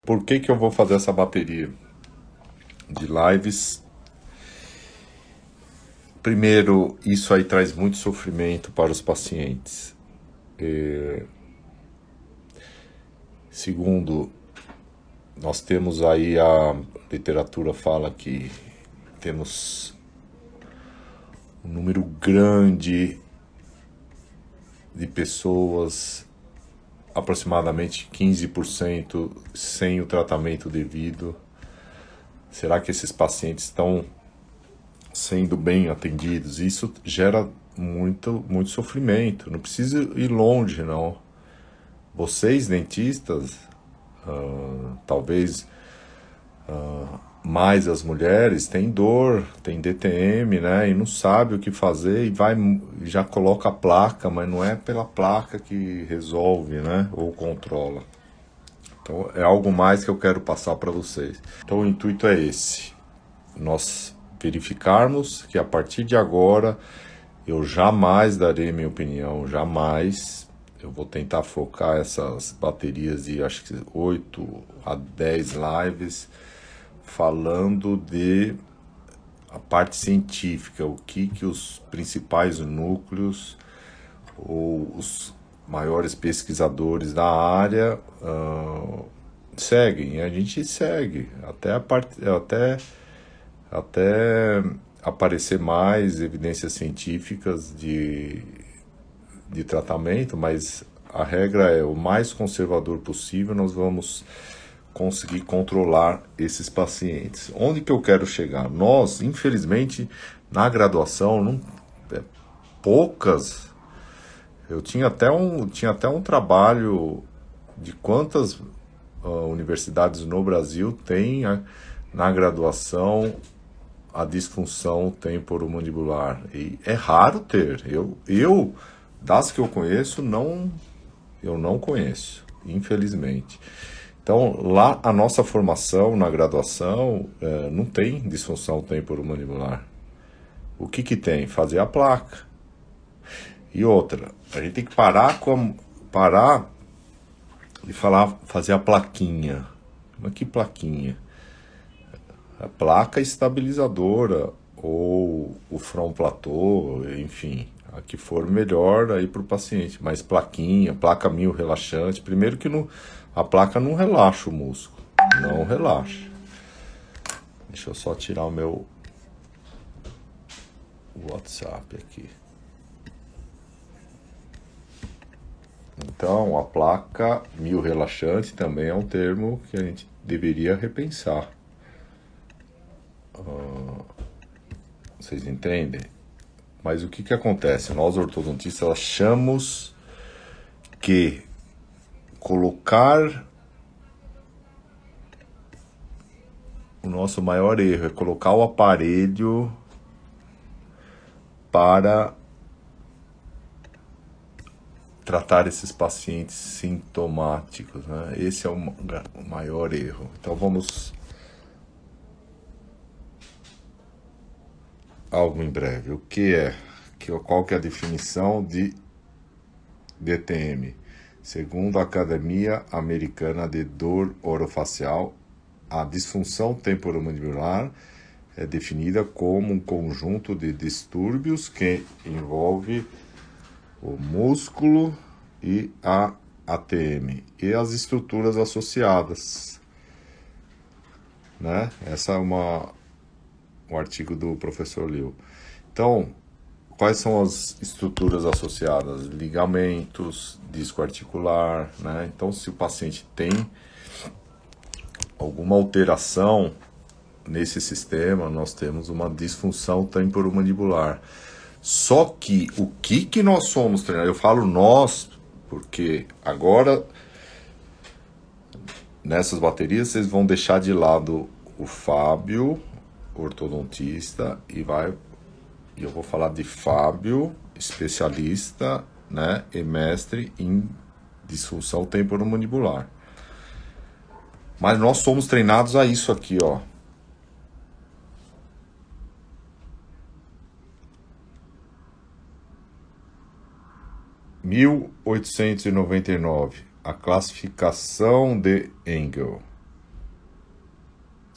por que que eu vou fazer essa bateria de lives? Primeiro, isso aí traz muito sofrimento para os pacientes. Segundo, nós temos aí, a literatura fala que temos um número grande de pessoas, aproximadamente 15%, sem o tratamento devido. Será que esses pacientes estão sendo bem atendidos? Isso gera muito sofrimento. Não precisa ir longe, não. Vocês, dentistas, talvez mais as mulheres, têm dor, tem DTM, né? E não sabe o que fazer e já coloca a placa, mas não é pela placa que resolve, né? Ou controla. Então é algo mais que eu quero passar para vocês. Então o intuito é esse: nós verificarmos que a partir de agora eu jamais darei minha opinião, jamais. Eu vou tentar focar essas baterias de acho que 8 a 10 lives falando de a parte científica, o que os principais núcleos ou os maiores pesquisadores da área seguem. A gente segue até aparecer mais evidências científicas de tratamento, mas a regra é o mais conservador possível. Nós vamos conseguir controlar esses pacientes. Onde que eu quero chegar? Nós, infelizmente, na graduação, poucas. Eu tinha até um trabalho de quantas universidades no Brasil tem na graduação a disfunção temporomandibular. E é raro ter. Eu das que eu conheço, eu não conheço, infelizmente. Então, lá a nossa formação na graduação não tem disfunção temporomandibular. O que tem? Fazer a placa. E outra, a gente tem que parar de fazer a plaquinha. Mas que plaquinha? A placa estabilizadora ou o front platô, enfim, a que for melhor aí para o paciente. Mas placa mil relaxante, primeiro que a placa não relaxa o músculo, não relaxa. Deixa eu só tirar o meu WhatsApp aqui. Então, a placa mil relaxante também é um termo que a gente deveria repensar. Vocês entendem? Mas o que acontece? Nós ortodontistas achamos que o nosso maior erro é colocar o aparelho para tratar esses pacientes sintomáticos, né? Esse é o maior erro. Então vamos algo em breve. O que é? Qual que é a definição de DTM? Segundo a Academia Americana de Dor Orofacial, a disfunção temporomandibular é definida como um conjunto de distúrbios que envolve o músculo e a ATM e as estruturas associadas, né? Essa é um artigo do professor Liu. Então, quais são as estruturas associadas? Ligamentos, disco articular, né? Então, se o paciente tem alguma alteração nesse sistema, nós temos uma disfunção temporomandibular. Só que o que nós somos treinados? Eu falo nós, porque agora nessas baterias vocês vão deixar de lado o Fábio, ortodontista, e eu vou falar de Fábio, especialista, né, e mestre em disfunção temporomandibular. Mas nós somos treinados a isso aqui, ó. Em 1899, a classificação de Engel.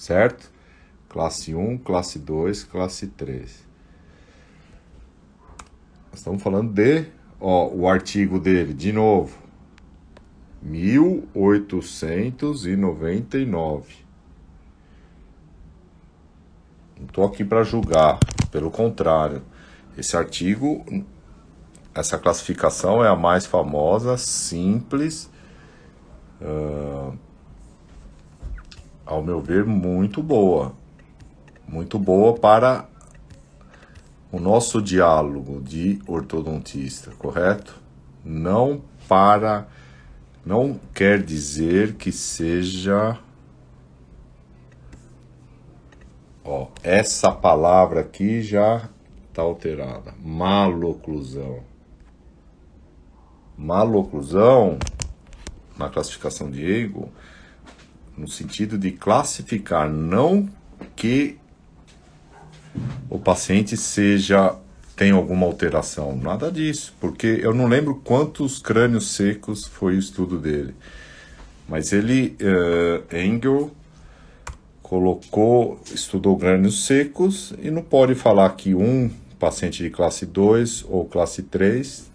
certo? Classe 1, classe 2, classe 3. Nós estamos falando de, ó, o artigo dele, de novo, 1899. Não estou aqui para julgar, pelo contrário. Esse artigo, essa classificação é a mais famosa, simples, ao meu ver, muito boa. Muito boa para o nosso diálogo de ortodontista, correto? Não quer dizer que seja... Ó, essa palavra aqui já está alterada. Maloclusão. Maloclusão, na classificação de Eagle, no sentido de classificar, não que o paciente tem alguma alteração, nada disso, porque eu não lembro quantos crânios secos foi o estudo dele, mas ele, Engel, estudou crânios secos e não pode falar que um paciente de classe 2 ou classe 3,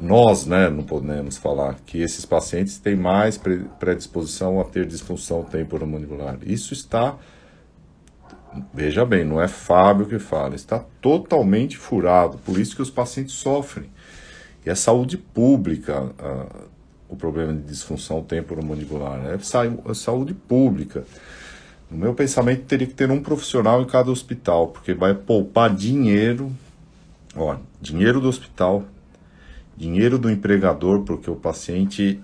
nós, né, não podemos falar que esses pacientes têm mais predisposição a ter disfunção temporomandibular. Isso está, veja bem, não é Fábio que fala, está totalmente furado, por isso que os pacientes sofrem. E é saúde pública, o problema de disfunção temporomandibular, é saúde pública. No meu pensamento, teria que ter um profissional em cada hospital, porque vai poupar dinheiro, ó, dinheiro do hospital, dinheiro do empregador, porque o paciente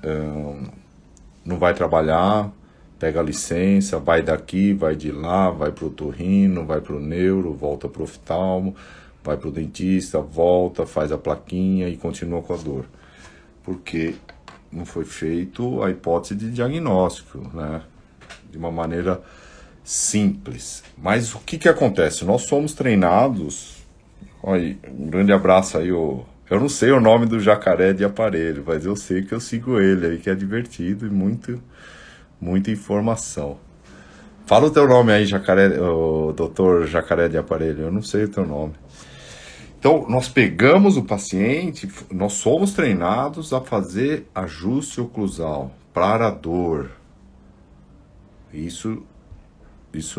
não vai trabalhar, pega licença, vai daqui, vai de lá, vai para o otorrino, vai para o neuro, volta para o oftalmo, vai para o dentista, volta, faz a plaquinha e continua com a dor. Porque não foi feito a hipótese de diagnóstico, né? De uma maneira simples. Mas o que acontece? Nós somos treinados... Olha, um grande abraço aí, eu não sei o nome do jacaré de aparelho, mas eu sei que eu sigo ele aí, que é divertido e muita informação. Fala o teu nome aí, jacaré, o doutor jacaré de aparelho, eu não sei o teu nome. Então, nós pegamos o paciente, nós somos treinados a fazer ajuste oclusal para a dor. Isso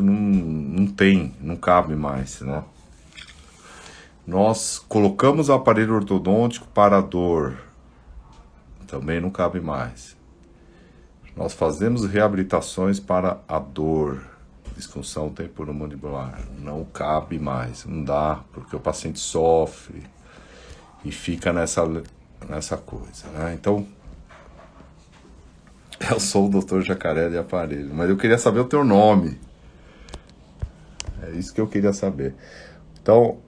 não cabe mais, né? Nós colocamos o aparelho ortodôntico para a dor, também não cabe mais. Nós fazemos reabilitações para a dor, disfunção temporomandibular, não cabe mais, não dá, porque o paciente sofre e fica nessa coisa, né? Então, eu sou o Dr. Jacaré de aparelho, mas eu queria saber o teu nome. É isso que eu queria saber. Então,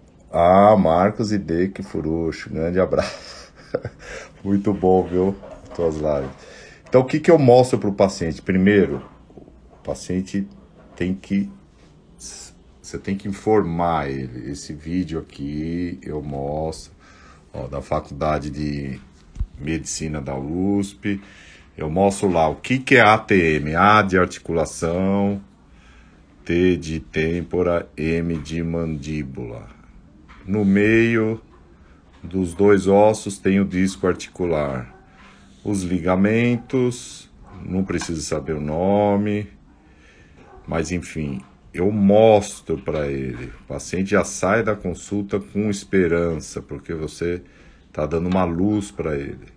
Marcos e Deck Furucho, grande abraço. Muito bom, viu? Tuas lives. Então, o que eu mostro para o paciente? Primeiro, o paciente você tem que informar ele. Esse vídeo aqui eu mostro, ó, da Faculdade de Medicina da USP. Eu mostro lá o que é ATM. A de articulação, T de têmpora, M de mandíbula. No meio dos dois ossos tem o disco articular. Os ligamentos, não preciso saber o nome, mas enfim, eu mostro para ele. O paciente já sai da consulta com esperança, porque você está dando uma luz para ele.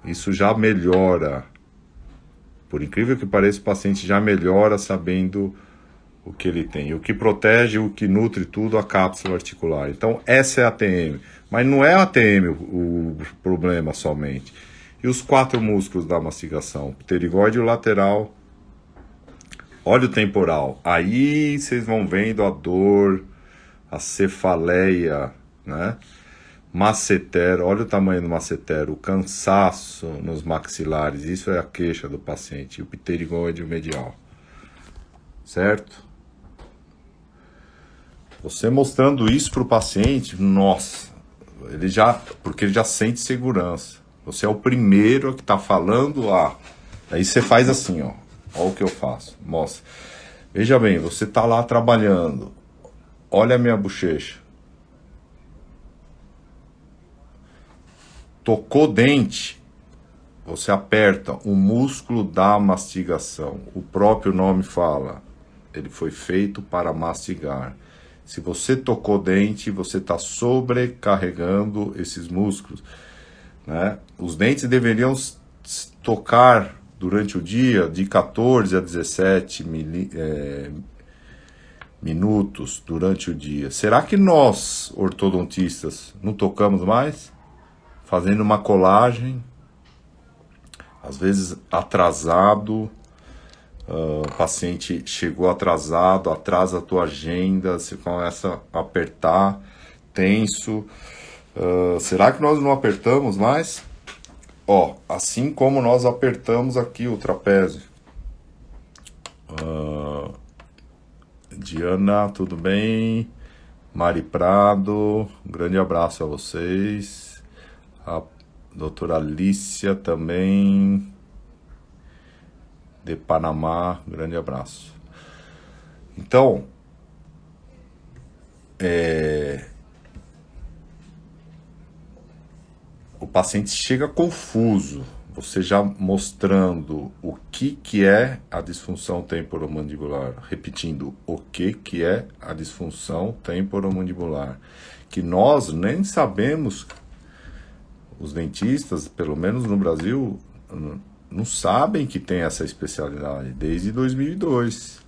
Isso já melhora. Por incrível que pareça, o paciente já melhora sabendo o que ele tem. O que protege, o que nutre tudo, a cápsula articular. Então, essa é a ATM. Mas não é a ATM o problema somente. E os 4 músculos da mastigação? Pterigóide lateral, óleo temporal. Aí vocês vão vendo a dor, a cefaleia, né? Masseter, olha o tamanho do masseter, o cansaço nos maxilares. Isso é a queixa do paciente. E o pterigóide medial. Certo? Você mostrando isso para o paciente, nossa, porque ele já sente segurança. Você é o primeiro que está falando, aí você faz assim, ó. Olha o que eu faço. Mostra. Veja bem, você tá lá trabalhando. Olha a minha bochecha. Tocou dente. Você aperta o músculo da mastigação. O próprio nome fala. Ele foi feito para mastigar. Se você tocou dente, você está sobrecarregando esses músculos, né? Os dentes deveriam tocar durante o dia de 14 a 17 minutos durante o dia. Será que nós, ortodontistas, não tocamos mais? Fazendo uma colagem, às vezes atrasado, o paciente chegou atrasado, atrasa a tua agenda, você começa a apertar, tenso. Será que nós não apertamos mais? Ó, assim como nós apertamos aqui o trapézio. Diana, tudo bem? Mari Prado, um grande abraço a vocês. A doutora Alicia também, de Panamá, um grande abraço. Então, o paciente chega confuso, você já mostrando o que é a disfunção temporomandibular, repetindo o que é a disfunção temporomandibular, que nós nem sabemos, os dentistas, pelo menos no Brasil, não sabem que tem essa especialidade desde 2002,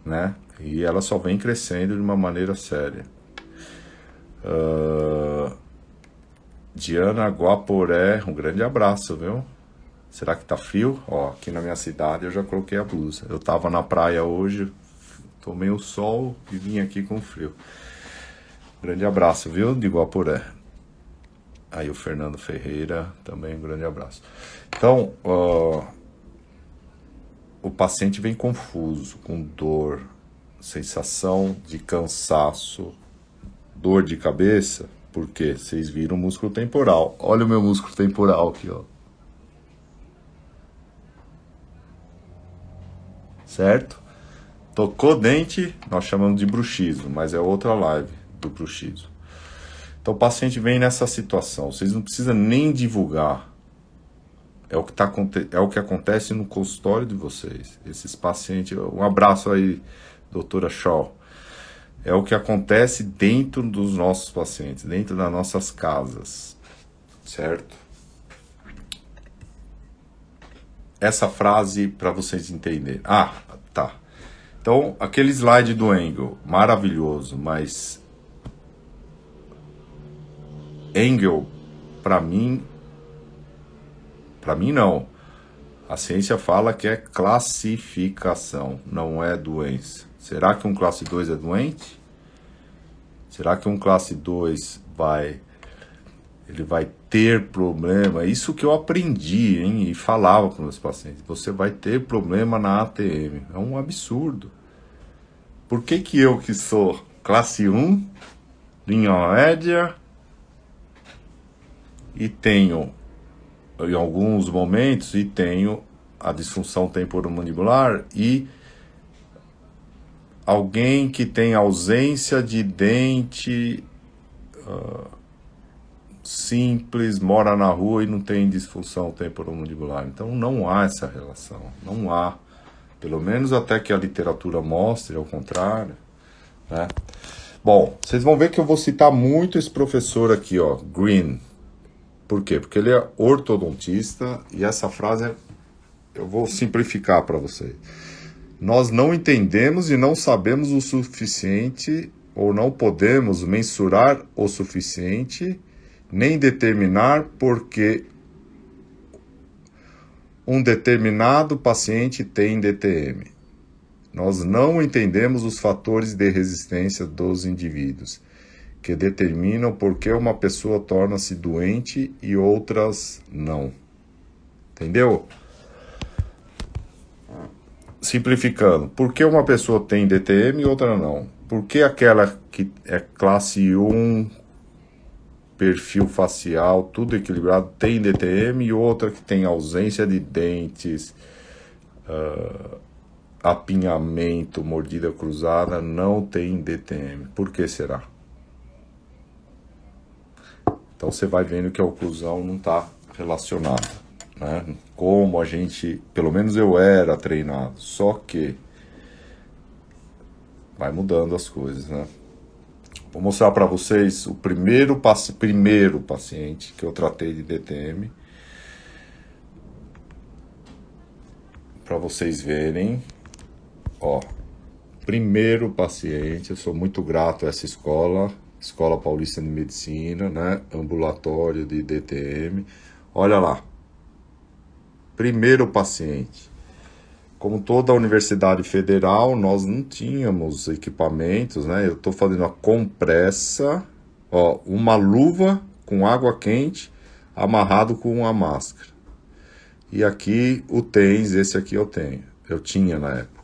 né? E ela só vem crescendo de uma maneira séria. Diana Guaporé, um grande abraço, viu? Será que tá frio? Ó, aqui na minha cidade eu já coloquei a blusa. Eu tava na praia hoje, tomei o sol e vim aqui com frio. Grande abraço, viu? De Guaporé. Aí o Fernando Ferreira, também um grande abraço. Então, o paciente vem confuso, com dor, sensação de cansaço, dor de cabeça, porque vocês viram o músculo temporal. Olha o meu músculo temporal aqui, ó. Certo? Tocou dente, nós chamamos de bruxismo, mas é outra live do bruxismo. Então o paciente vem nessa situação, vocês não precisam nem divulgar. É o que acontece no consultório de vocês. Esses pacientes, um abraço aí, doutora Shaw. É o que acontece dentro dos nossos pacientes, dentro das nossas casas, certo? Essa frase para vocês entenderem. Ah, tá. Então, aquele slide do Engel, maravilhoso, mas Engel, para mim não. A ciência fala que é classificação, não é doença. Será que um classe 2 é doente? Será que um classe 2 vai ter problema? Isso que eu aprendi, hein, e falava com meus pacientes. Você vai ter problema na ATM. É um absurdo. Por que eu que sou classe 1, linha média, e tenho, em alguns momentos, tenho a disfunção temporomandibular e alguém que tem ausência de dente simples, mora na rua e não tem disfunção temporomandibular. Então não há essa relação, não há. Pelo menos até que a literatura mostre ao contrário, né? Bom, vocês vão ver que eu vou citar muito esse professor aqui, ó, Green. Por quê? Porque ele é ortodontista e essa frase eu vou simplificar para vocês. Nós não entendemos e não sabemos o suficiente ou não podemos mensurar o suficiente nem determinar porque um determinado paciente tem DTM. Nós não entendemos os fatores de resistência dos indivíduos que determinam por que uma pessoa torna-se doente e outras não. Entendeu? Simplificando, por que uma pessoa tem DTM e outra não? Por que aquela que é classe 1, perfil facial, tudo equilibrado, tem DTM e outra que tem ausência de dentes, apinhamento, mordida cruzada, não tem DTM. Por que será? Então você vai vendo que a oclusão não está relacionada, né? Como a gente, pelo menos eu era treinado, só que vai mudando as coisas, né? Vou mostrar para vocês o primeiro paciente que eu tratei de DTM, para vocês verem. Ó, primeiro paciente, eu sou muito grato a essa escola, Escola Paulista de Medicina, né? Ambulatório de DTM. Olha lá, primeiro paciente. Como toda a Universidade Federal, nós não tínhamos equipamentos, né? Eu estou fazendo a compressa, ó, uma luva com água quente amarrado com uma máscara. E aqui o TENS, esse aqui eu tinha na época.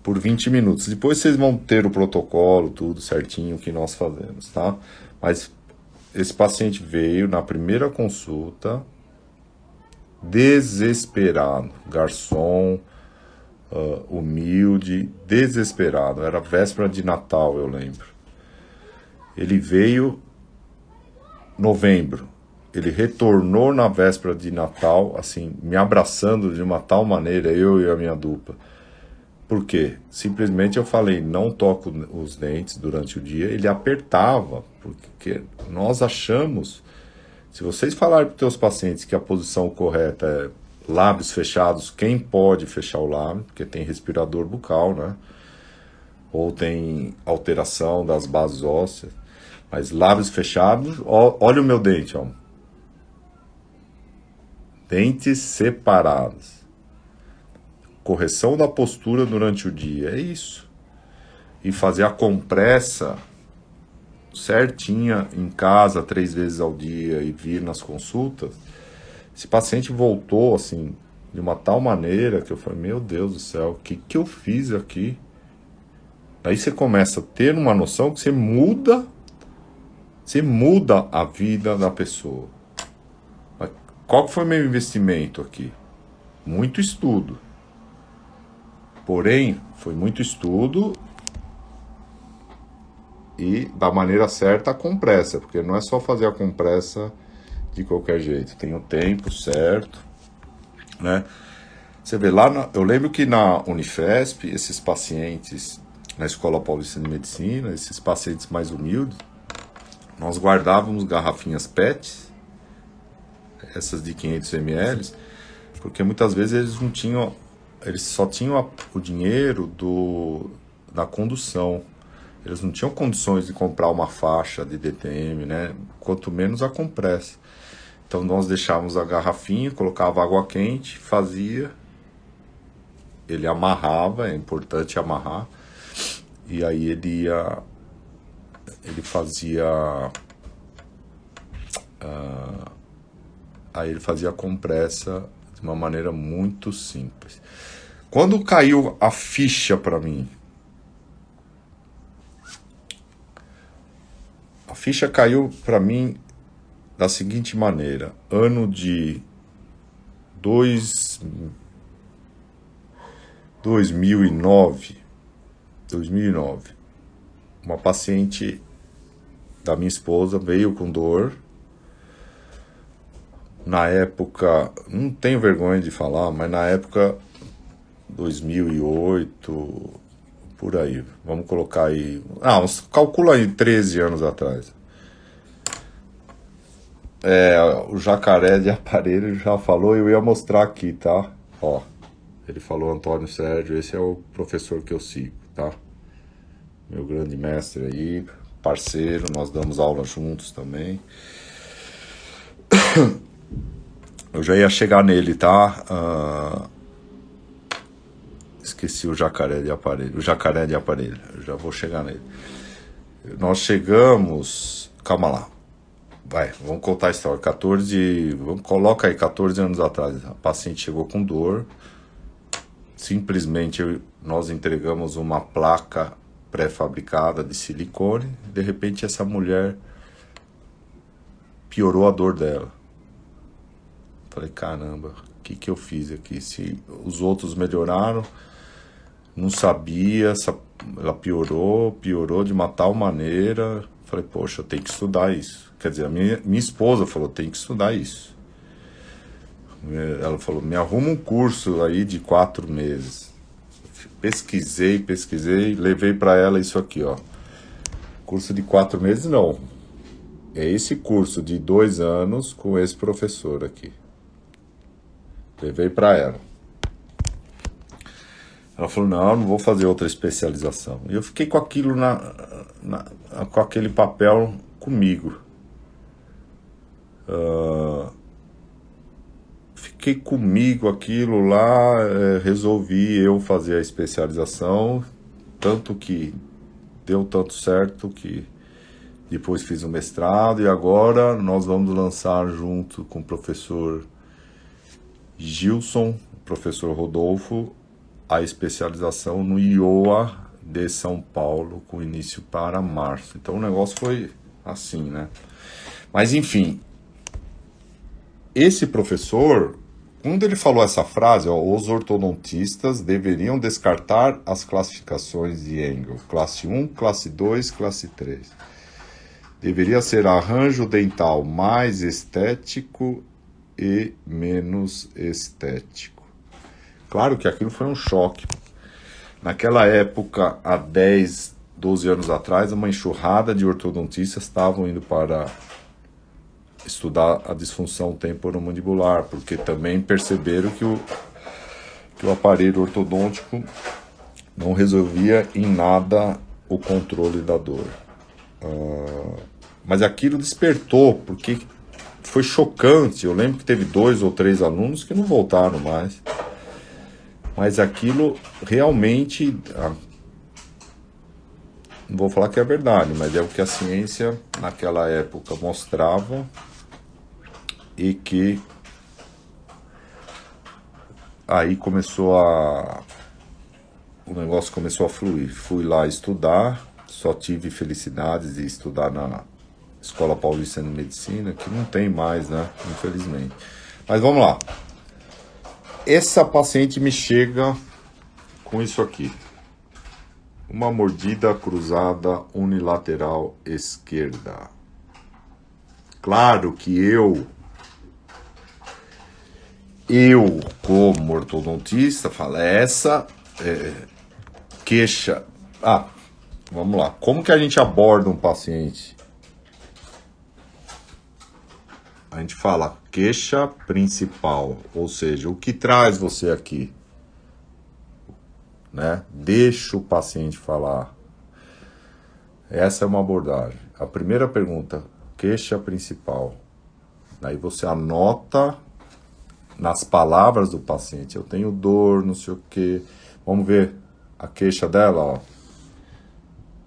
Por 20 minutos. Depois vocês vão ter o protocolo, tudo certinho que nós fazemos, tá? Mas esse paciente veio na primeira consulta desesperado, garçom, humilde, desesperado. Era véspera de Natal, eu lembro. Ele veio novembro. Ele retornou na véspera de Natal, assim, me abraçando de uma tal maneira, eu e a minha dupla. Por quê? Simplesmente eu falei, não toco os dentes durante o dia. Ele apertava, porque nós achamos... Se vocês falarem para os seus pacientes que a posição correta é lábios fechados, quem pode fechar o lábio? Porque tem respirador bucal, né? Ou tem alteração das bases ósseas. Mas lábios fechados, olha o meu dente, ó. Dentes separados. Correção da postura durante o dia, é isso. E fazer a compressa certinha em casa 3 vezes ao dia e vir nas consultas. Esse paciente voltou assim de uma tal maneira que eu falei, meu Deus do céu, o que eu fiz aqui? Aí você começa a ter uma noção que você muda a vida da pessoa. Mas qual que foi meu investimento aqui? Muito estudo. Porém, foi muito estudo e da maneira certa a compressa, porque não é só fazer a compressa de qualquer jeito, tem o tempo certo, né? Você vê lá, eu lembro que na Unifesp, esses pacientes, na Escola Paulista de Medicina, esses pacientes mais humildes, nós guardávamos garrafinhas PET, essas de 500 ml, porque muitas vezes eles não tinham, eles só tinham o dinheiro da condução. Eles não tinham condições de comprar uma faixa de DTM, né? Quanto menos a compressa. Então nós deixávamos a garrafinha, colocava água quente, fazia, ele amarrava, é importante amarrar, e aí ele fazia a compressa de uma maneira muito simples. Quando caiu a ficha para mim, a ficha caiu para mim da seguinte maneira: ano de 2009, uma paciente da minha esposa veio com dor. Na época, não tenho vergonha de falar, mas na época 2008, por aí, vamos colocar aí, calcula aí 13 anos atrás. O Jacaré de Aparelho já falou, eu ia mostrar aqui, tá? Ó, ele falou Antônio Sérgio, esse é o professor que eu sigo, tá? Meu grande mestre aí, parceiro, nós damos aula juntos também. Eu já ia chegar nele, tá? Esqueci o Jacaré de Aparelho. O Jacaré de Aparelho. Eu já vou chegar nele. Nós chegamos... Calma lá. Vai, vamos contar a história. Coloca aí 14 anos atrás. A paciente chegou com dor. Simplesmente nós entregamos uma placa pré-fabricada de silicone. De repente essa mulher piorou a dor dela. Falei, caramba, o que que eu fiz aqui? Se os outros melhoraram, não sabia, ela piorou de uma tal maneira. Falei, poxa, eu tenho que estudar isso. Quer dizer, a minha esposa falou, tem que estudar isso. Ela falou, me arruma um curso aí de 4 meses. Pesquisei, levei para ela isso aqui, ó. Curso de 4 meses, não. É esse curso de 2 anos com esse professor aqui. Levei para ela. Ela falou, não vou fazer outra especialização. E eu fiquei com aquilo com aquele papel comigo. Fiquei comigo aquilo lá, resolvi eu fazer a especialização, tanto que deu tanto certo que depois fiz o mestrado e agora nós vamos lançar junto com o professor Gilson, professor Rodolfo, a especialização no IOA de São Paulo, com início para março. Então o negócio foi assim, né? Mas enfim, esse professor, quando ele falou essa frase, ó, os ortodontistas deveriam descartar as classificações de Engel, classe 1, classe 2, classe 3. Deveria ser arranjo dental mais estético e menos estético. Claro que aquilo foi um choque. Naquela época, há 10, 12 anos atrás, uma enxurrada de ortodontistas estavam indo para estudar a disfunção temporomandibular, porque também perceberam que o aparelho ortodôntico não resolvia em nada o controle da dor. Mas aquilo despertou, porque foi chocante. Eu lembro que teve 2 ou 3 alunos que não voltaram mais. Mas aquilo realmente, não vou falar que é verdade, mas é o que a ciência naquela época mostrava e que aí o negócio começou a fluir. Fui lá estudar, só tive felicidades de estudar na Escola Paulista de Medicina, que não tem mais, né, infelizmente. Mas vamos lá. Essa paciente me chega com isso aqui. Uma mordida cruzada unilateral esquerda. Claro que eu como ortodontista, falo, essa queixa... vamos lá. Como que a gente aborda um paciente? A gente fala queixa principal, ou seja, o que traz você aqui, né? Deixa o paciente falar. Essa é uma abordagem. A primeira pergunta, queixa principal. Aí você anota nas palavras do paciente. Eu tenho dor, não sei o quê. Vamos ver a queixa dela, ó.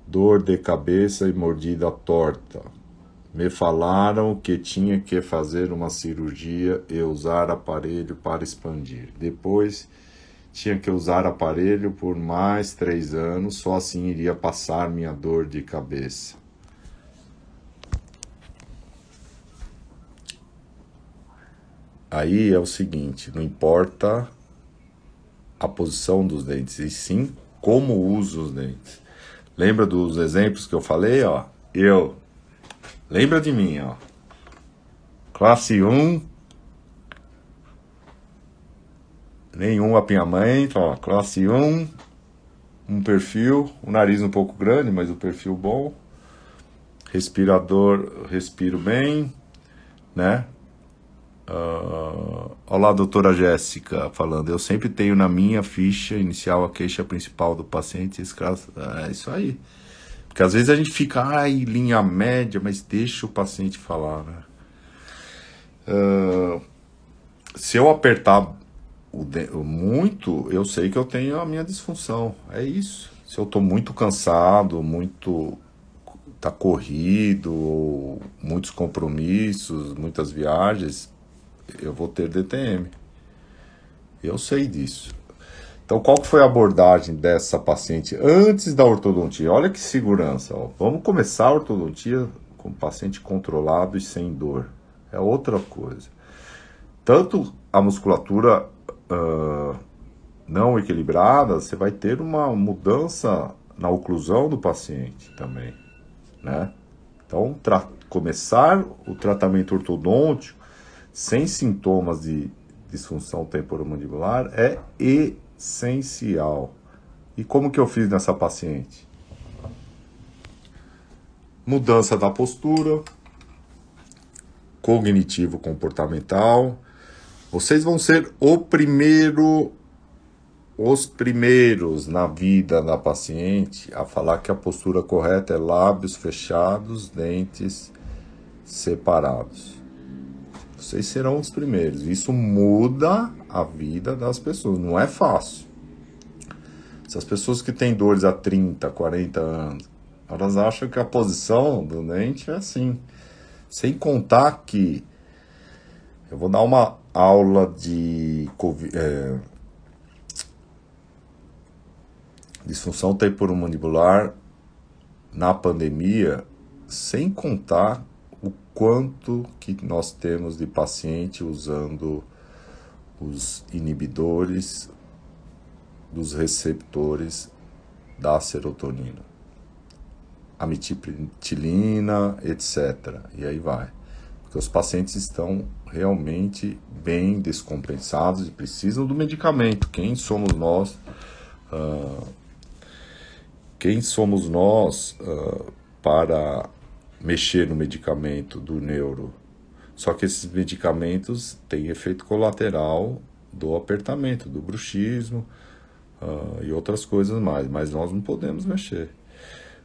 Dor de cabeça e mordida torta. Me falaram que tinha que fazer uma cirurgia e usar aparelho para expandir. Depois, tinha que usar aparelho por mais 3 anos, só assim iria passar minha dor de cabeça. Aí é o seguinte, não importa a posição dos dentes, e sim como uso os dentes. Lembra dos exemplos que eu falei, ó? Lembra de mim, ó. Classe 1, nenhum apinhamento, ó. Classe 1, um perfil, o nariz um pouco grande, mas o perfil bom. Respirador, respiro bem, né? Olá, doutora Jéssica, falando. Eu sempre tenho na minha ficha inicial a queixa principal do paciente. É isso aí. Porque às vezes a gente fica, linha média, mas deixa o paciente falar, né? Se eu apertar muito, eu sei que eu tenho a minha disfunção. É isso. Se eu tô muito cansado, tá corrido, muitos compromissos, muitas viagens, eu vou ter DTM. Eu sei disso. Então, qual que foi a abordagem dessa paciente antes da ortodontia? Olha que segurança, ó. Vamos começar a ortodontia com o paciente controlado e sem dor. É outra coisa. tanto a musculatura não equilibrada, você vai ter uma mudança na oclusão do paciente também, né? Então, começar o tratamento ortodôntico sem sintomas de disfunção temporomandibular é essencial. E como que eu fiz nessa paciente? Mudança da postura, cognitivo-comportamental. Vocês vão ser os primeiros na vida da paciente a falar que a postura correta é lábios fechados, dentes separados. Vocês serão os primeiros. Isso muda a vida das pessoas. Não é fácil. Essas pessoas que têm dores há 30, 40 anos, elas acham que a posição do dente é assim. Sem contar que eu vou dar uma aula de disfunção temporomandibular na pandemia, sem contar o quanto que nós temos de paciente usando os inibidores dos receptores da serotonina, amitriptilina, etc. E aí vai. Porque os pacientes estão realmente bem descompensados e precisam do medicamento. Quem somos nós para mexer no medicamento do neuro? Só que esses medicamentos têm efeito colateral do apertamento, do bruxismo e outras coisas mais, mas nós não podemos mexer.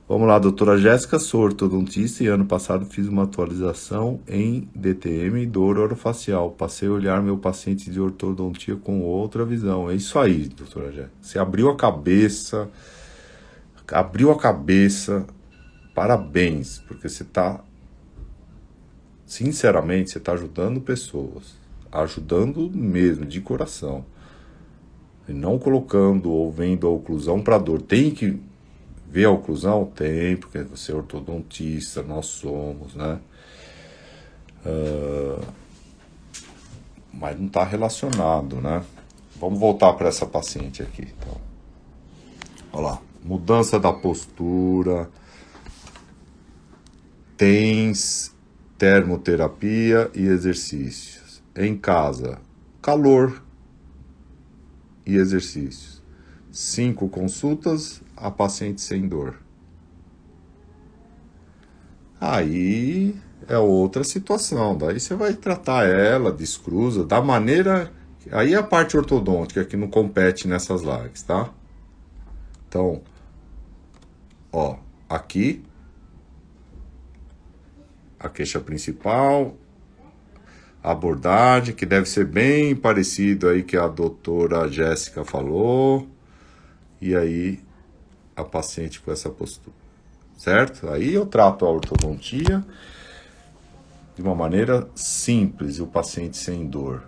Vamos lá, doutora Jéssica, sou ortodontista e ano passado fiz uma atualização em DTM e dor orofacial. Passei a olhar meu paciente de ortodontia com outra visão. É isso aí, doutora Jéssica. Você abriu a cabeça, parabéns, porque você está, sinceramente, você está ajudando pessoas, ajudando mesmo, de coração. E não colocando ou vendo a oclusão para dor. Tem que ver a oclusão? Tem, porque você é ortodontista, nós somos, né? Mas não está relacionado, né? Vamos voltar para essa paciente aqui. Então, olha lá, mudança da postura, tens termoterapia e exercícios. Em casa, calor e exercícios. 5 consultas, a paciente sem dor. Aí é outra situação. Daí você vai tratar ela, descruza, da maneira... Aí é a parte ortodôntica que não compete nessas lives, tá? Então, ó, aqui, a queixa principal, a abordagem, que deve ser bem parecido aí que a doutora Jéssica falou, e aí a paciente com essa postura, certo? Aí eu trato a ortodontia de uma maneira simples e o paciente sem dor.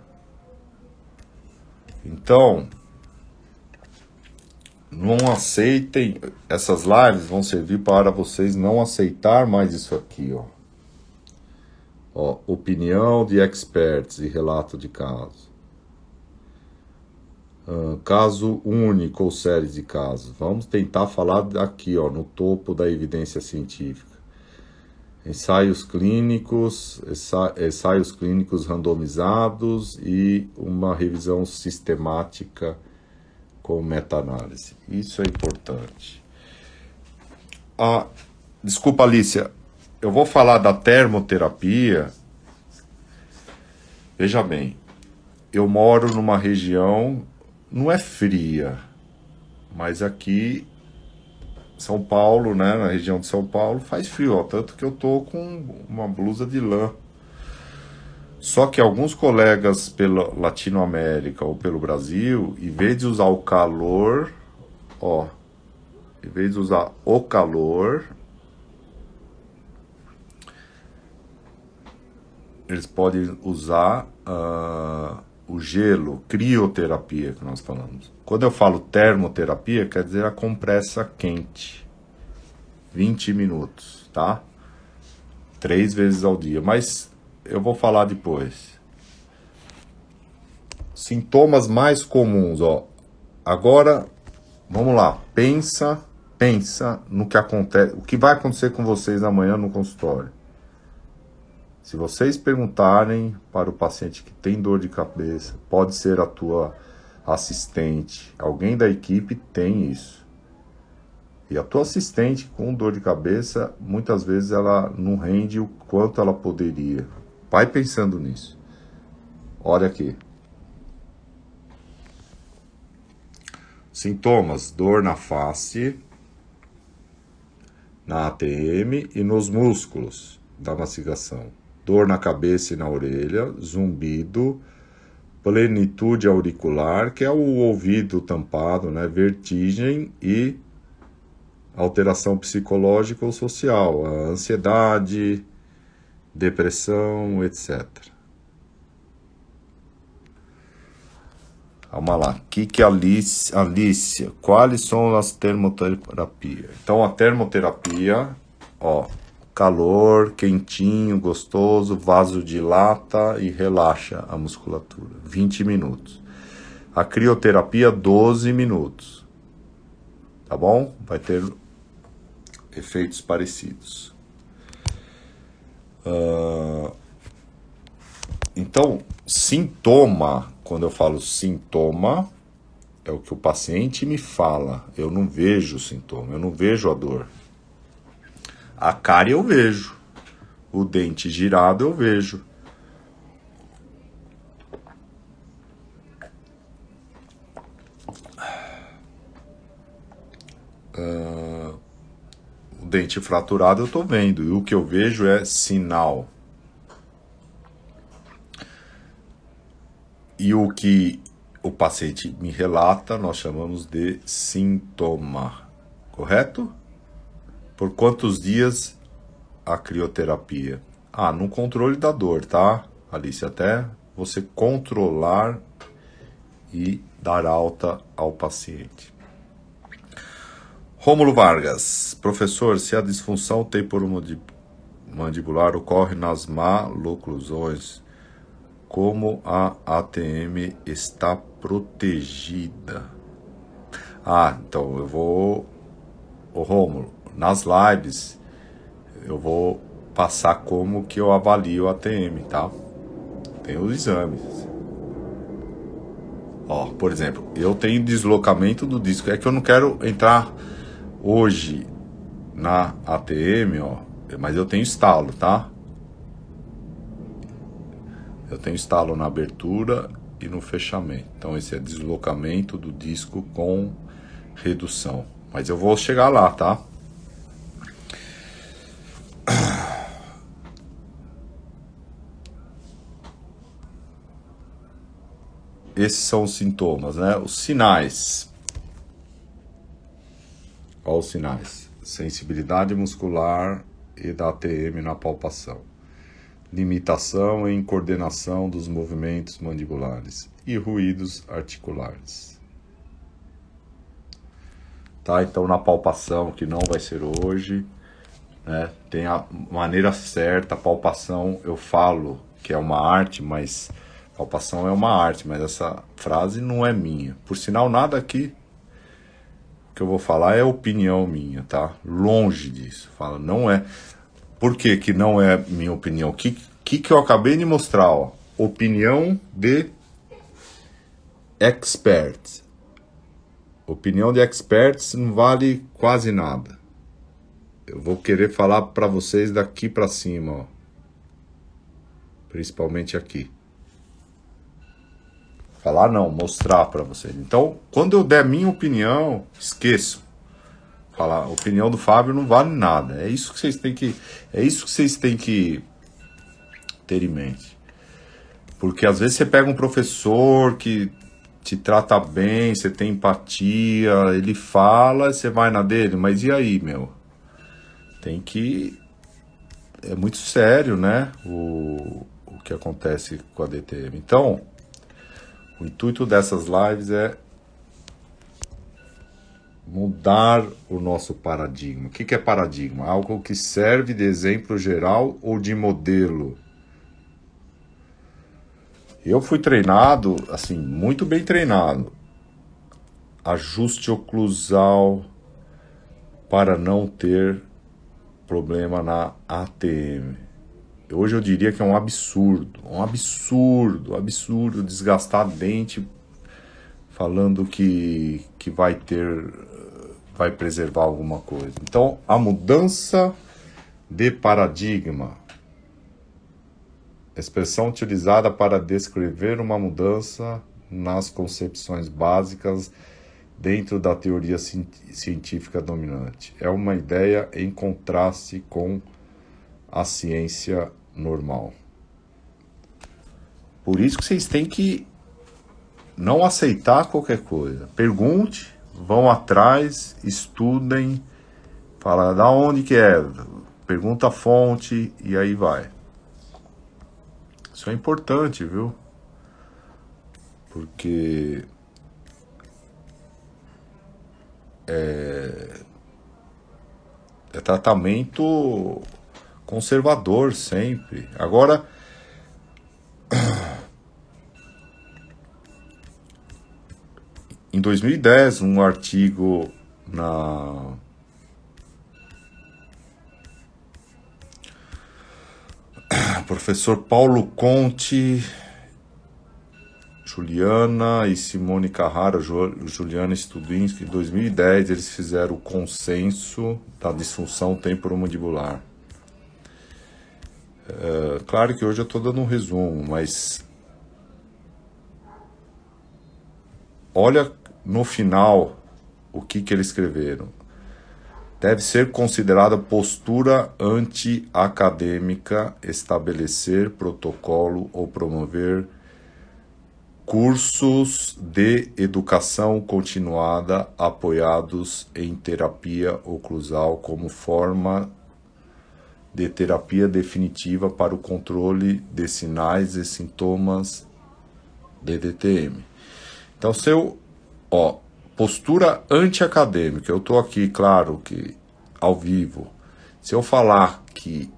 Então, não aceitem, essas lives vão servir para vocês não aceitar mais isso aqui, ó. Ó, opinião de experts e relato de caso. Caso único ou série de casos. Vamos tentar falar aqui, ó, no topo da evidência científica. Ensaios clínicos randomizados e uma revisão sistemática com meta-análise. Isso é importante. Desculpa, Alicia, eu vou falar da termoterapia. Veja bem, eu moro numa região, não é fria, mas aqui, São Paulo, né, na região de São Paulo, faz frio, ó, tanto que eu tô com uma blusa de lã. Só que alguns colegas pela Latinoamérica ou pelo Brasil, em vez de usar o calor, ó, em vez de usar o calor, eles podem usar o gelo, crioterapia que nós falamos. Quando eu falo termoterapia, quer dizer a compressa quente. 20 minutos, tá? 3 vezes ao dia, mas eu vou falar depois. Sintomas mais comuns, ó. Agora, vamos lá. Pensa no que acontece, o que vai acontecer com vocês amanhã no consultório. Se vocês perguntarem para o paciente que tem dor de cabeça, pode ser a tua assistente, alguém da equipe tem isso. E a tua assistente com dor de cabeça, muitas vezes ela não rende o quanto ela poderia. Vai pensando nisso. Olha aqui. Sintomas: dor na face, na ATM e nos músculos da mastigação. Dor na cabeça e na orelha, zumbido, plenitude auricular, que é o ouvido tampado, né? Vertigem e alteração psicológica ou social, a ansiedade, depressão, etc. Vamos lá, que Alicia, quais são as termoterapias? Então a termoterapia, ó, calor, quentinho, gostoso, vasodilata e relaxa a musculatura, 20 minutos. A crioterapia, 12 minutos. Tá bom? Vai ter efeitos parecidos. Então, sintoma, quando eu falo sintoma, é o que o paciente me fala. Eu não vejo o sintoma, eu não vejo a dor. A cárie eu vejo. O dente girado eu vejo. O dente fraturado eu estou vendo. E o que eu vejo é sinal. E o que o paciente me relata, nós chamamos de sintoma. Correto? Por quantos dias a crioterapia? No controle da dor, tá, Alice? Até você controlar e dar alta ao paciente. Rômulo Vargas. Professor, se a disfunção temporomandibular ocorre nas maloclusões, como a ATM está protegida? Então eu vou... Ô Rômulo, nas lives eu vou passar como que eu avalio a ATM, tá? Tem os exames. Ó, por exemplo, eu tenho deslocamento do disco. É que eu não quero entrar hoje na ATM, ó, mas eu tenho estalo, tá? Eu tenho estalo na abertura e no fechamento. Então esse é deslocamento do disco com redução. Mas eu vou chegar lá, tá? Esses são os sintomas, né? Os sinais. Olha os sinais. Sensibilidade muscular e da ATM na palpação. Limitação em coordenação dos movimentos mandibulares e ruídos articulares. Tá? Então na palpação, que não vai ser hoje, né? Tem a maneira certa. A palpação, eu falo que é uma arte, mas palpação é uma arte, mas essa frase não é minha. Por sinal, nada aqui que eu vou falar é opinião minha, tá? Longe disso. Fala, não é. Por que que não é minha opinião? O que eu acabei de mostrar, ó? Opinião de experts. Opinião de experts não vale quase nada. Eu vou querer falar para vocês daqui para cima, ó. Principalmente aqui. Falar não, mostrar para vocês. Então, quando eu der minha opinião, esqueço. Falar, a opinião do Fábio não vale nada. É isso que vocês têm que ter em mente. Porque às vezes você pega um professor que te trata bem, você tem empatia, ele fala, você vai na dele, mas e aí, meu? Tem que... É muito sério, né? O que acontece com a DTM. Então, o intuito dessas lives é mudar o nosso paradigma. O que é paradigma? Algo que serve de exemplo geral ou de modelo? Eu fui treinado, assim, muito bem treinado. Ajuste oclusal para não ter problema na ATM. Hoje eu diria que é um absurdo desgastar dente falando que vai preservar alguma coisa. Então, a mudança de paradigma, expressão utilizada para descrever uma mudança nas concepções básicas dentro da teoria científica dominante. É uma ideia em contraste com a ciência normal. Por isso que vocês têm que não aceitar qualquer coisa. Pergunte, vão atrás, estudem, fala da onde que é, pergunta a fonte e aí vai. Isso é importante, viu? Porque é tratamento conservador sempre. Agora, em 2010, um artigo na professor Paulo Conte, Juliana e Simone Carrara, Juliana Studinski, em 2010, eles fizeram o consenso da disfunção temporomandibular. Claro que hoje eu estou dando um resumo, mas olha no final o que eles escreveram. Deve ser considerada postura anti-acadêmica estabelecer protocolo ou promover cursos de educação continuada apoiados em terapia oclusal como forma de terapia definitiva para o controle de sinais e sintomas de DTM. Então, postura anti-acadêmica, eu estou aqui, claro, que ao vivo. Se eu falar que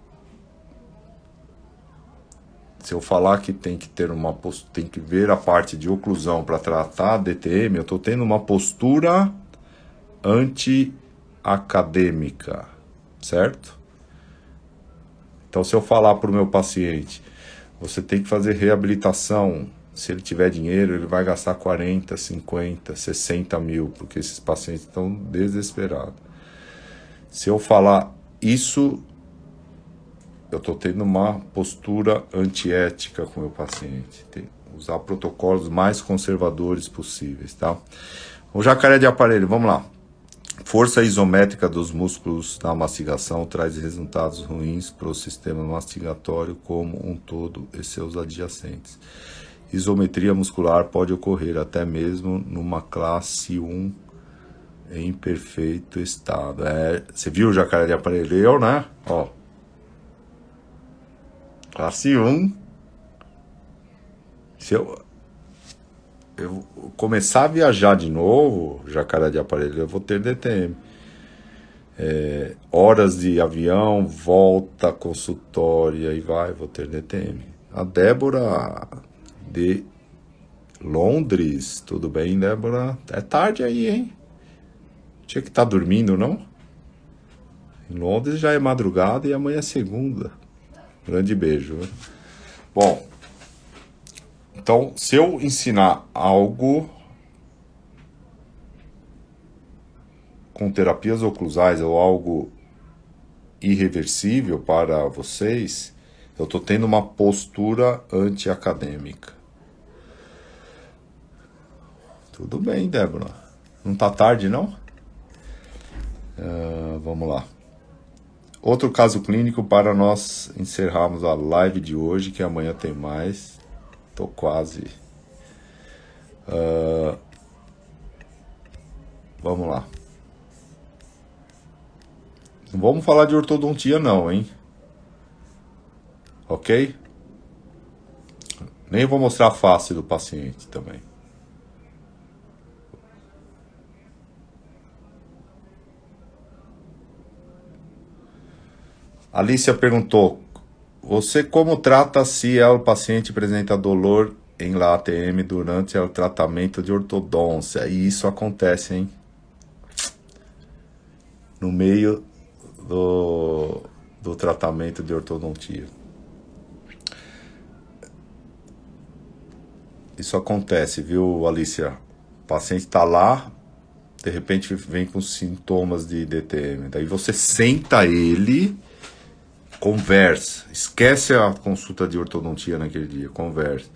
tem que ter tem que ver a parte de oclusão para tratar a DTM, eu estou tendo uma postura anti-acadêmica, certo? Então, se eu falar para o meu paciente, você tem que fazer reabilitação, se ele tiver dinheiro, ele vai gastar 40, 50, 60 mil, porque esses pacientes estão desesperados. Se eu falar isso, eu estou tendo uma postura antiética com o meu paciente. Usar protocolos mais conservadores possíveis, tá? O jacaré de aparelho, vamos lá. Força isométrica dos músculos na mastigação traz resultados ruins para o sistema mastigatório como um todo e seus adjacentes. Isometria muscular pode ocorrer até mesmo numa classe 1 em perfeito estado. Você viu o jacaré de aparelho, né? Ó. Classe 1. Se eu começar a viajar de novo, jacaré de aparelho, eu vou ter DTM. Horas de avião, volta, consultório, e vou ter DTM. A Débora de Londres, tudo bem, Débora? É tarde aí, hein? Tinha que estar dormindo, não? Em Londres já é madrugada e amanhã é segunda. Grande beijo. Bom, então, se eu ensinar algo com terapias oclusais ou algo irreversível para vocês, eu estou tendo uma postura anti-acadêmica. Tudo bem, Débora. Não tá tarde, não? Vamos lá. Outro caso clínico para nós encerrarmos a live de hoje, que amanhã tem mais. Tô quase. Vamos lá. Não vamos falar de ortodontia não, hein? Ok? Nem vou mostrar a face do paciente também. Alicia perguntou: você como trata se o paciente apresenta dolor em la ATM durante o tratamento de ortodôncia. E isso acontece, hein? No meio do tratamento de ortodontia. Isso acontece, viu, Alicia? O paciente está lá, de repente vem com sintomas de DTM. Daí você senta ele, conversa. Esquece a consulta de ortodontia naquele dia, conversa.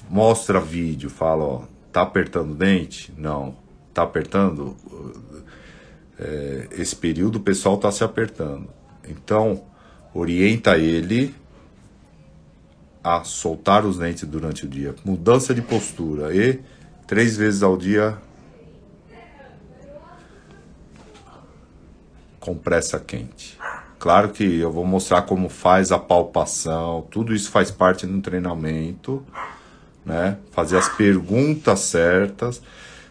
Mostra vídeo, fala, ó, tá apertando o dente? Não. Tá apertando? Esse período o pessoal tá se apertando. Então, orienta ele a soltar os dentes durante o dia. Mudança de postura. E 3 vezes ao dia, compressa quente. Claro que eu vou mostrar como faz a palpação. Tudo isso faz parte do treinamento, né? Fazer as perguntas certas.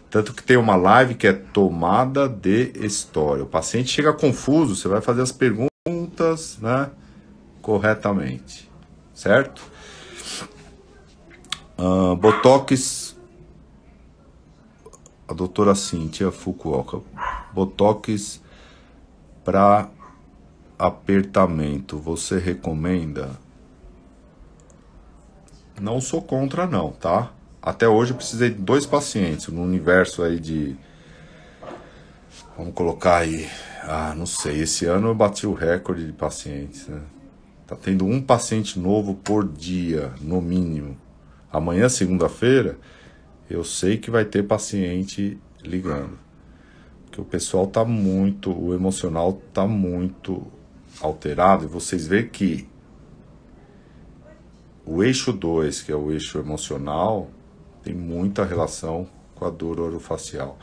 Tanto que tem uma live que é tomada de história. O paciente chega confuso, você vai fazer as perguntas, né, corretamente. Certo? Botox, a doutora Cíntia Fukuoka. Botox para apertamento, você recomenda? Não sou contra não, tá? Até hoje eu precisei de 2 pacientes no universo aí de... Vamos colocar aí... não sei, esse ano eu bati o recorde de pacientes, né? Tá tendo um paciente novo por dia, no mínimo. Amanhã, segunda-feira, eu sei que vai ter paciente ligando. Porque o pessoal tá muito... O emocional tá muito alterado. E vocês veem que o eixo 2, que é o eixo emocional, tem muita relação com a dor orofacial.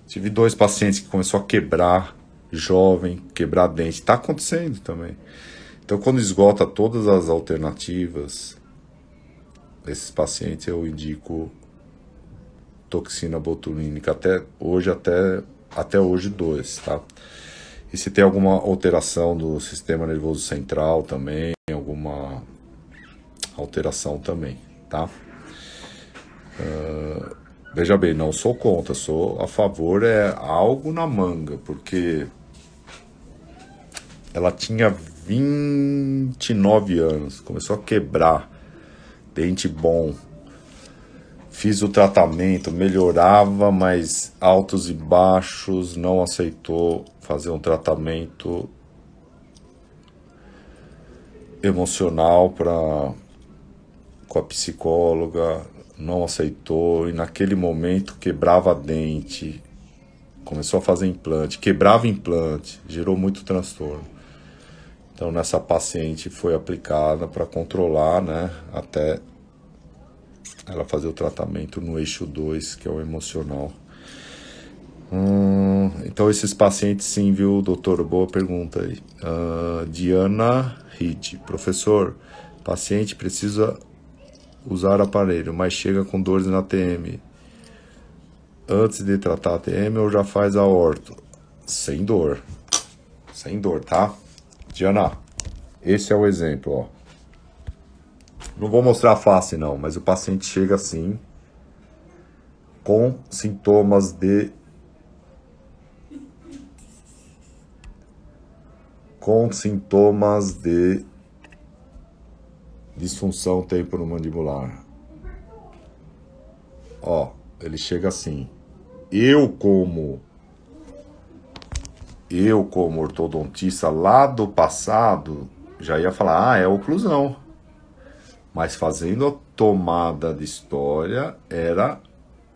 Tive 2 pacientes que começou a quebrar, jovem, quebrar dente. Está acontecendo também. Então, quando esgota todas as alternativas, esses pacientes eu indico toxina botulínica. Até hoje 2, tá? E se tem alguma alteração do sistema nervoso central também, alguma alteração também, tá? Veja bem, não sou contra, sou a favor, é algo na manga, porque ela tinha 29 anos, começou a quebrar, dente bom, fiz o tratamento, melhorava, mas altos e baixos, não aceitou fazer um tratamento emocional com a psicóloga, não aceitou, e naquele momento quebrava dente, começou a fazer implante, quebrava implante, gerou muito transtorno. Então nessa paciente foi aplicada para controlar, né, até ela fazer o tratamento no eixo 2, que é o emocional. Então esses pacientes sim, viu, doutor? Boa pergunta aí. Diana Ritt, professor, paciente precisa usar aparelho, mas chega com dores na TM. Antes de tratar a TM ou já faz a orto? Sem dor, tá? Diana, esse é o exemplo, ó. Não vou mostrar a face não, mas o paciente chega assim, com sintomas de disfunção temporomandibular. Ó, ele chega assim. Eu como ortodontista lá do passado, já ia falar, é oclusão. Mas fazendo a tomada de história, era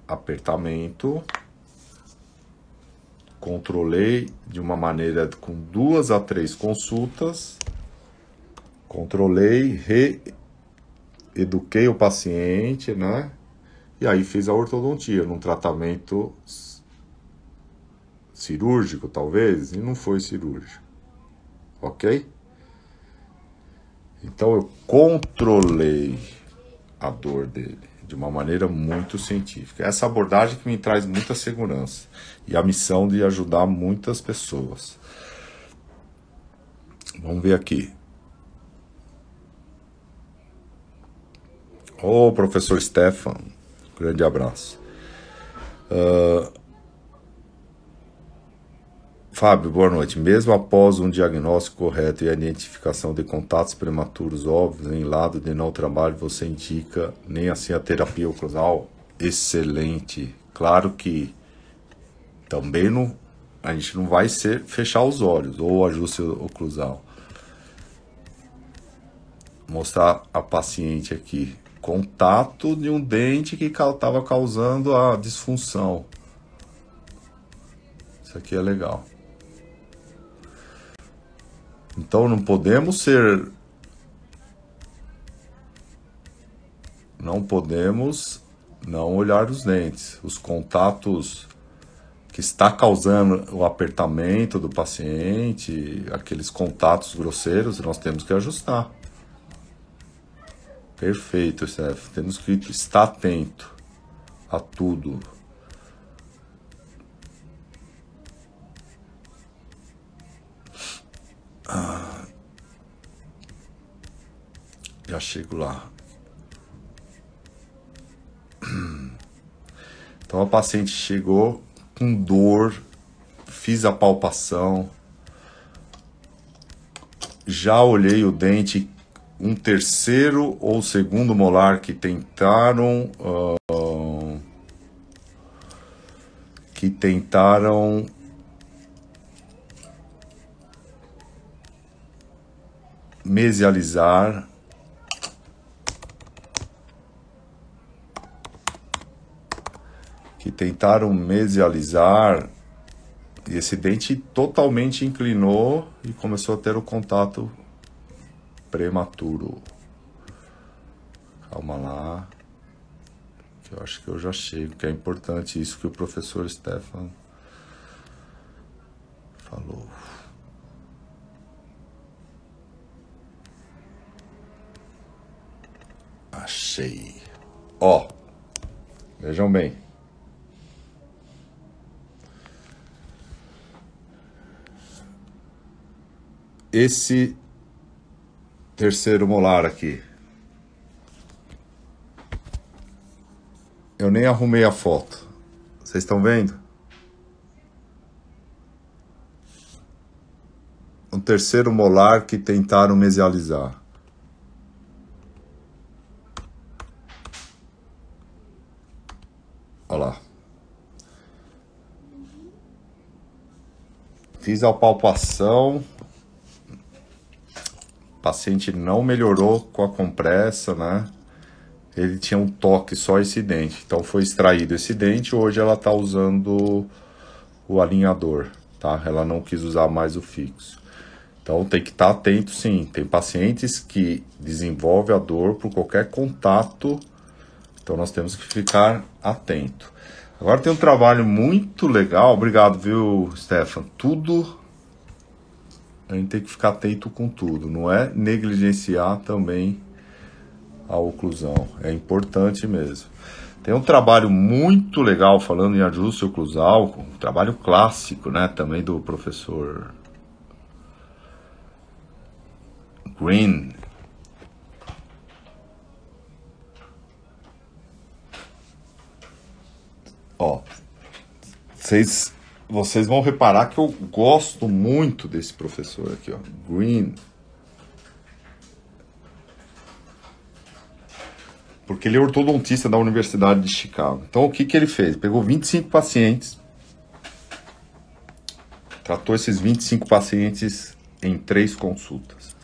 apertamento. Controlei de uma maneira com 2 a 3 consultas. Controlei, reeduquei o paciente, né? E aí fiz a ortodontia, num tratamento cirúrgico, talvez, e não foi cirúrgico. Ok? Então eu controlei a dor dele de uma maneira muito científica. Essa abordagem que me traz muita segurança e a missão de ajudar muitas pessoas. Vamos ver aqui. Ô, professor Stefan, grande abraço. Fábio, boa noite. Mesmo após um diagnóstico correto e a identificação de contatos prematuros óbvios em lado de não trabalho, você indica nem assim a terapia oclusal? Excelente. Claro que também não, a gente não vai fechar os olhos ou ajuste oclusal. Mostrar a paciente aqui. Contato de um dente que estava causando a disfunção. Isso aqui é legal. Então não podemos não olhar os dentes. Os contatos que está causando o apertamento do paciente, aqueles contatos grosseiros, nós temos que ajustar. Perfeito, Steph. Temos que estar atento a tudo. Já chego lá. Então a paciente chegou com dor, fiz a palpação, já olhei o dente, um terceiro ou segundo molar que tentaram mesializar. E esse dente totalmente inclinou e começou a ter o contato prematuro. Calma lá, que eu acho que eu já chego, que é importante isso que o professor Stefan falou. Achei. Ó, vejam bem. Esse terceiro molar aqui, eu nem arrumei a foto. Vocês estão vendo? Um terceiro molar que tentaram mesializar. Olha lá. Fiz a palpação. O paciente não melhorou com a compressa, né? Ele tinha um toque só esse dente. Então foi extraído esse dente. Hoje ela está usando o alinhador, tá? Ela não quis usar mais o fixo. Então tem que estar atento, sim. Tem pacientes que desenvolvem a dor por qualquer contato. Então nós temos que ficar atento. Agora tem um trabalho muito legal. Obrigado, viu, Stefan? Tudo... A gente tem que ficar atento com tudo. Não é negligenciar também a oclusão. É importante mesmo. Tem um trabalho muito legal falando em ajuste oclusal. Um trabalho clássico, né? Também do professor Green. Ó, vocês vão reparar que eu gosto muito desse professor aqui, ó, Green. Porque ele é ortodontista da Universidade de Chicago. Então o que ele fez? Pegou 25 pacientes, tratou esses 25 pacientes em 3 consultas.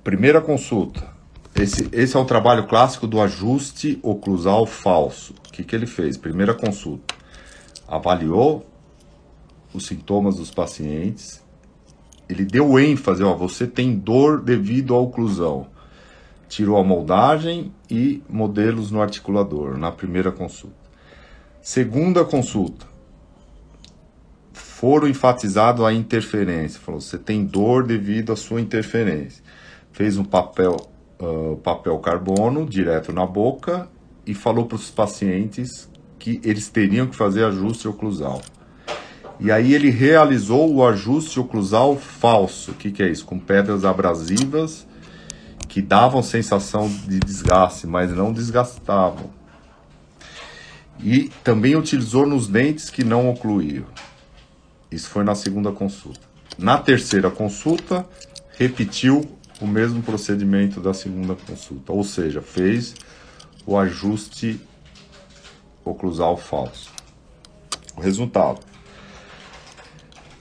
Primeira consulta. Esse é o trabalho clássico do ajuste oclusal falso. O que ele fez? Primeira consulta. Avaliou os sintomas dos pacientes. Ele deu ênfase, ó, você tem dor devido à oclusão. Tirou a moldagem e modelos no articulador, na primeira consulta. Segunda consulta. Foram enfatizado a interferência. Falou, você tem dor devido à sua interferência. Fez um papel carbono direto na boca e falou para os pacientes que eles teriam que fazer ajuste oclusal. E aí ele realizou o ajuste oclusal falso. O que que é isso? Com pedras abrasivas que davam sensação de desgaste, mas não desgastavam. E também utilizou nos dentes que não ocluíam. Isso foi na segunda consulta. Na terceira consulta, repetiu o mesmo procedimento da segunda consulta. Ou seja, fez o ajuste oclusal falso. O resultado.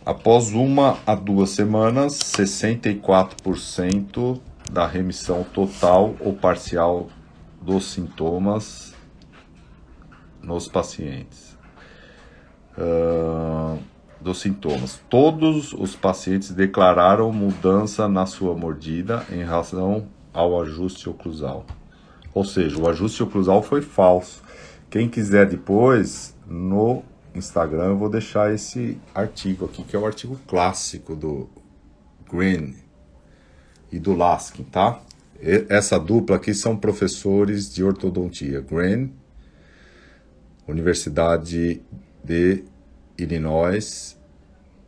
Após 1 a 2 semanas, 64% da remissão total ou parcial dos sintomas nos pacientes. Dos sintomas. Todos os pacientes declararam mudança na sua mordida em relação ao ajuste oclusal. Ou seja, o ajuste oclusal foi falso. Quem quiser depois, no Instagram, eu vou deixar esse artigo aqui, que é o artigo clássico do Green e do Laskin, tá? Essa dupla aqui são professores de ortodontia. Green, Universidade de Illinois,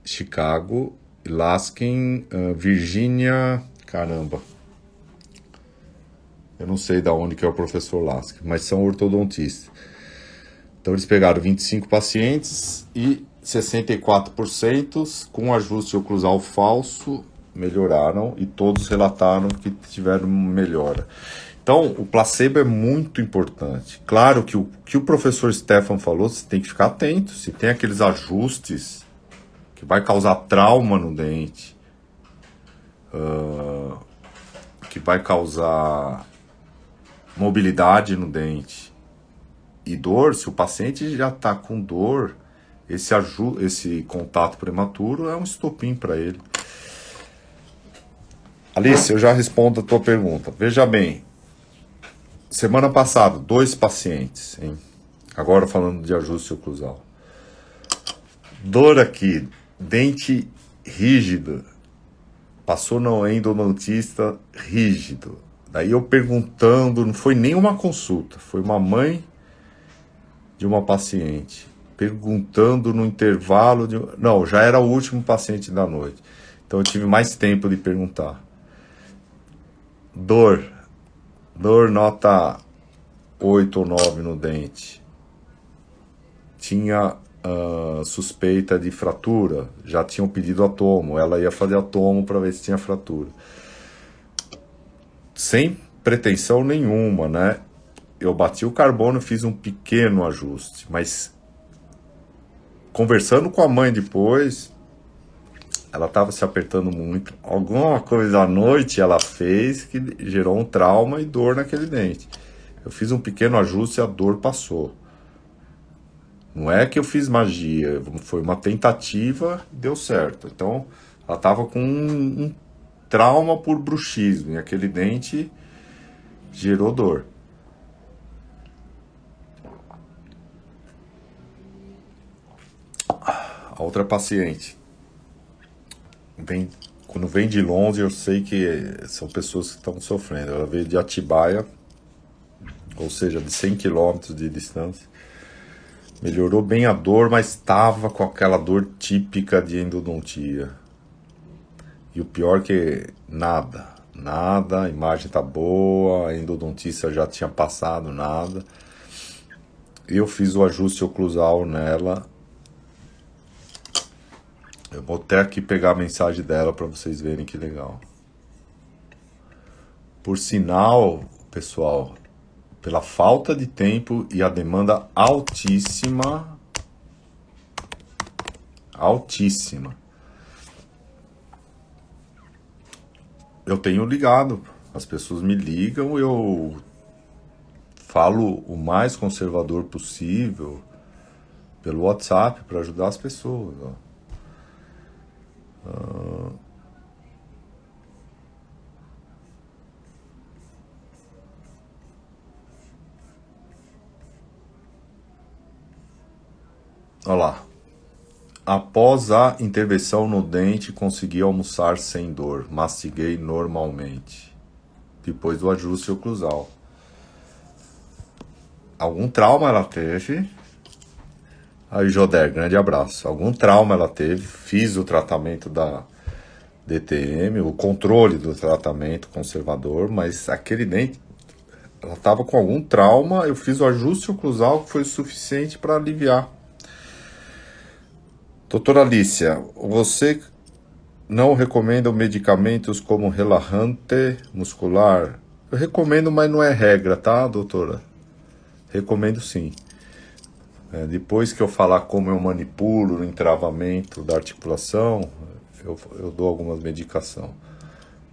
Chicago, e Laskin, Virgínia, caramba. Eu não sei de onde que é o professor Laskin, mas são ortodontistas. Então eles pegaram 25 pacientes e 64% com ajuste oclusal falso melhoraram e todos relataram que tiveram melhora. Então, o placebo é muito importante. Claro que o que o professor Stefan falou, você tem que ficar atento. Se tem aqueles ajustes que vai causar trauma no dente, que vai causar mobilidade no dente e dor, se o paciente já está com dor, esse contato prematuro é um estopim para ele. Alice, eu já respondo a tua pergunta. Veja bem, semana passada, 2 pacientes, hein? Agora falando de ajuste oclusal. Dor aqui, dente rígido, passou no endodontista rígido. Daí eu perguntando, não foi nem uma consulta, foi uma mãe de uma paciente, perguntando no intervalo de... Não, já era o último paciente da noite, então eu tive mais tempo de perguntar. Dor nota 8 ou 9 no dente. Tinha suspeita de fratura, já tinham pedido atomo, ela ia fazer atomo para ver se tinha fratura. Sem pretensão nenhuma, né? Eu bati o carbono e fiz um pequeno ajuste, mas conversando com a mãe depois, ela estava se apertando muito. Alguma coisa à noite ela fez que gerou um trauma e dor naquele dente. Eu fiz um pequeno ajuste e a dor passou. Não é que eu fiz magia, foi uma tentativa e deu certo. Então, ela estava com um trauma por bruxismo e aquele dente gerou dor. A outra paciente, quando vem de longe, eu sei que são pessoas que estão sofrendo. Ela veio de Atibaia, ou seja, de 100 km de distância. Melhorou bem a dor, mas estava com aquela dor típica de endodontia. E o pior que nada, a imagem tá boa, a endodontista já tinha passado, nada. Eu fiz o ajuste oclusal nela. Eu vou até aqui pegar a mensagem dela para vocês verem que legal. Por sinal, pessoal, pela falta de tempo e a demanda altíssima, eu tenho ligado, as pessoas me ligam, eu falo o mais conservador possível pelo WhatsApp para ajudar as pessoas, ó. Olha lá. Após a intervenção no dente, consegui almoçar sem dor. Mastiguei normalmente. Depois do ajuste oclusal. Algum trauma ela teve. Aí, Joder, grande abraço. Algum trauma ela teve, fiz o tratamento da DTM, o controle do tratamento conservador, mas aquele dente, ela estava com algum trauma, eu fiz o ajuste oclusal que foi o suficiente para aliviar. Doutora Alicia, você não recomenda medicamentos como relaxante muscular? Eu recomendo, mas não é regra, tá, doutora? Recomendo sim. Depois que eu falar como eu manipulo o entravamento da articulação, eu dou algumas medicação.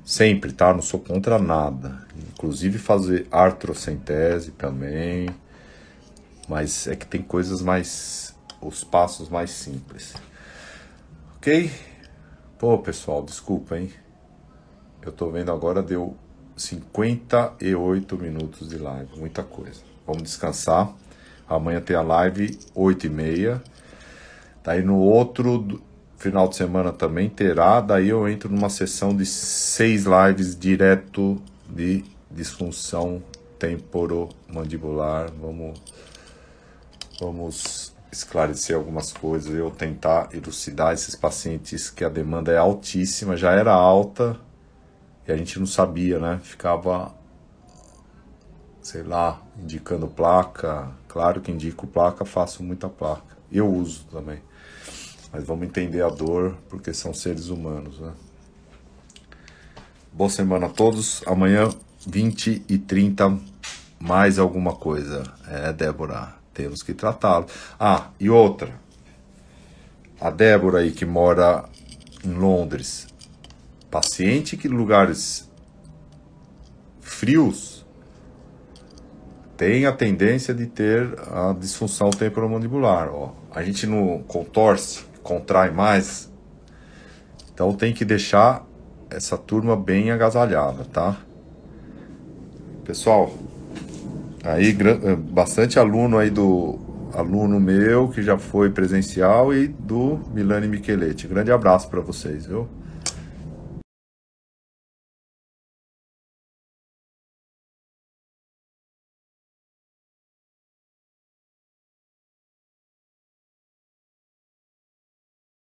Sempre, tá? Não sou contra nada. Inclusive fazer artrocentese também. Mas é que tem coisas mais... os passos mais simples. Ok? Pô, pessoal, desculpa, hein? Eu tô vendo agora, deu 58 minutos de live. Muita coisa. Vamos descansar. Amanhã tem a live, 8h30. Daí no outro final de semana também terá. Daí eu entro numa sessão de 6 lives direto de disfunção temporomandibular. Vamos esclarecer algumas coisas. Eu tentar elucidar esses pacientes que a demanda é altíssima. Já era alta e a gente não sabia, né? Ficava... sei lá, indicando placa. Claro que indico placa, faço muita placa. Eu uso também. Mas vamos entender a dor, porque são seres humanos, né? Boa semana a todos. Amanhã, 20h30, mais alguma coisa. Débora, temos que tratá-lo. Ah, e outra. A Débora aí, que mora em Londres. Paciente que em lugares frios tem a tendência de ter a disfunção temporomandibular. Ó. A gente não contorce, contrai mais. Então tem que deixar essa turma bem agasalhada, tá? Pessoal, aí bastante aluno aí aluno meu que já foi presencial e do Milani Micheletti. Grande abraço para vocês, viu?